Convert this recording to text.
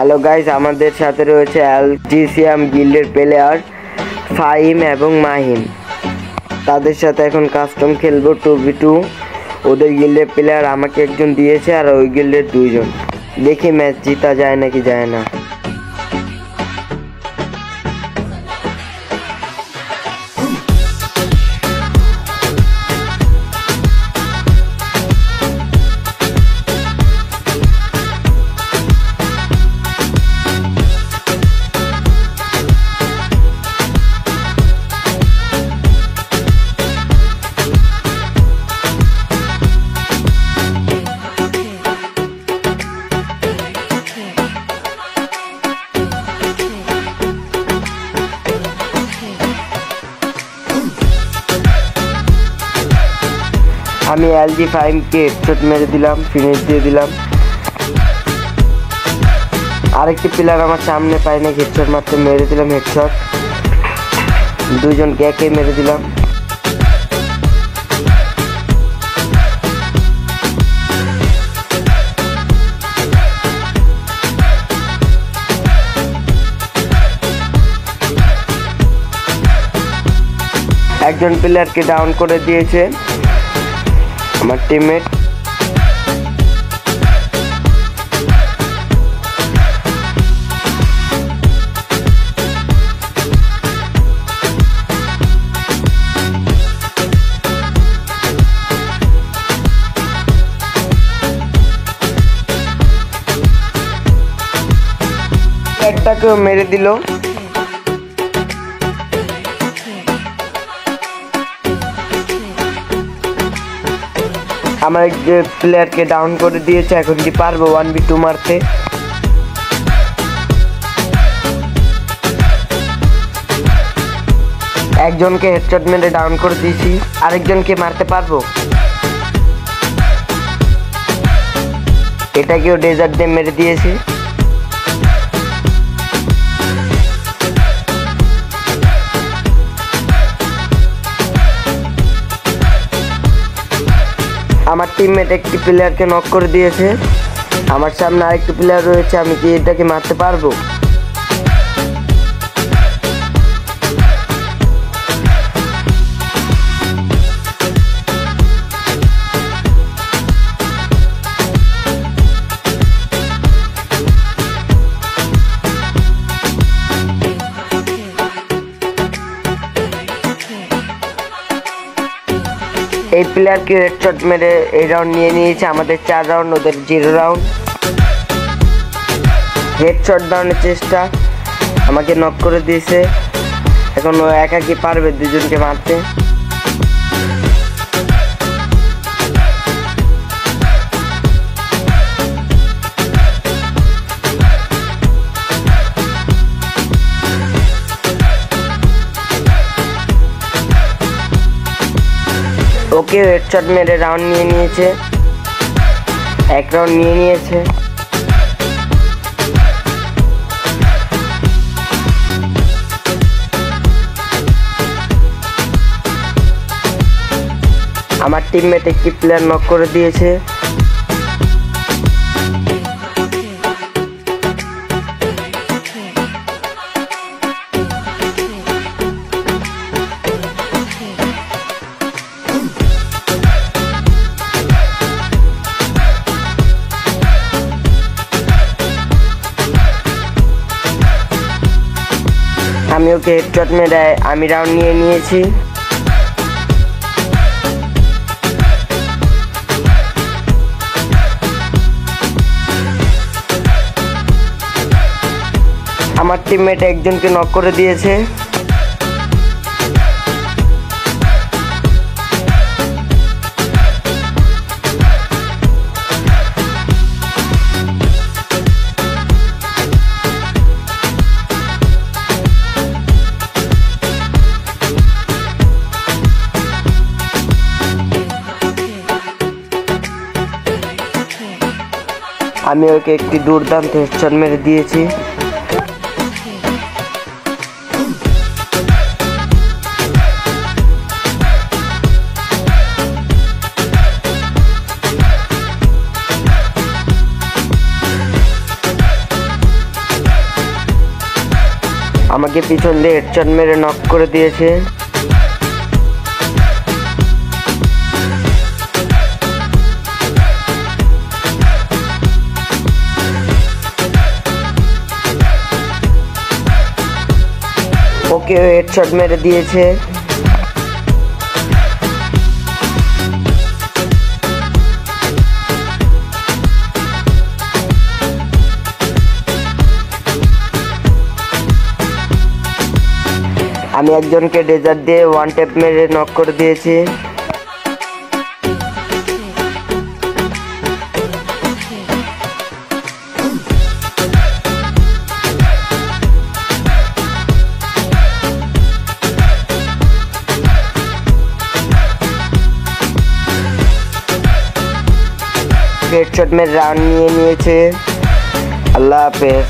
Hello guys, আমাদের সাথে রয়েছে অ্যালজিসিয়াম গিল্ডের প্লেয়ার ফাহিম এবং মাহিম। তাদের সাথে এখন কাস্টম খেলবো 2v2। ওদের গিল্ডের প্লেয়ার আমাকে একজন দিয়েছে আর ওই গিল্ডের দুইজন। দেখি ম্যাচ জিতা যায় নাকি যায় না। আমি এলজি ফাহিমকে হেডশট মেরে দিলাম, ফিনিশ দিয়ে দিলাম। আরেকটি প্লেয়ার আমার সামনে পায় না, হেডশট মারতে মেরে দিলাম হেডশট। দুইজনকে একে মেরে দিলাম। একজন প্লেয়ারকে ডাউন করে দিয়েছে আমার টিমমেট। একটাকেও মেরে দিল। আমার প্লেয়ারকে ডাউন করে দিয়েছে। এখন কি পারবো 1v2 মারতে? একজনকে হেডশট মেরে ডাউন করে দিয়েছি, আরেকজনকে মারতে পারবো? এটাকেও ডেজার্ট দিয়ে মেরে দিয়েছি। আমার টিমমেট একটি প্লেয়ারকে নক করে দিয়েছে। আমার সামনে আরেকটি প্লেয়ার রয়েছে, আমি কি এটাকে মারতে পারবো? এই প্লেয়ারকে হেডশট মেরে এই রাউন্ড নিয়ে নিয়েছে। আমাদের 4 রাউন্ড, ওদের 0 রাউন্ড। হেডশট ডাউনের চেষ্টা, আমাকে নক করে দিয়েছে। এখন ও একা কি পারবে দুজনকে মারতে? ওকে হেডশট মেরে রাউন্ড নিয়ে নিয়েছে, 1 রাউন্ড নিয়ে নিয়েছে। আমার টিমমেট একটি প্লেয়ার নক করে দিয়েছে। আমি ওকে হেডশট মেরে আমি রাউন্ড নিয়ে নিয়েছি। আমার টিমমেট একজনকে নক করে দিয়েছে। আমি ওকে একটি দুর্দান্ত হেডশট মেরে দিয়েছি। আমাকে পিছন দিয়ে হেডশট মেরে নক করে দিয়েছে। ওকে হেডশট মেরে দিয়েছে। আমি একজনকে ডেজার্ট দিয়ে ওয়ান ট্যাপ মেরে নক করে দিয়েছি। হেডশট মেরে রাউন্ড নিয়ে নিয়েছে। আল্লাহ হাফেজ।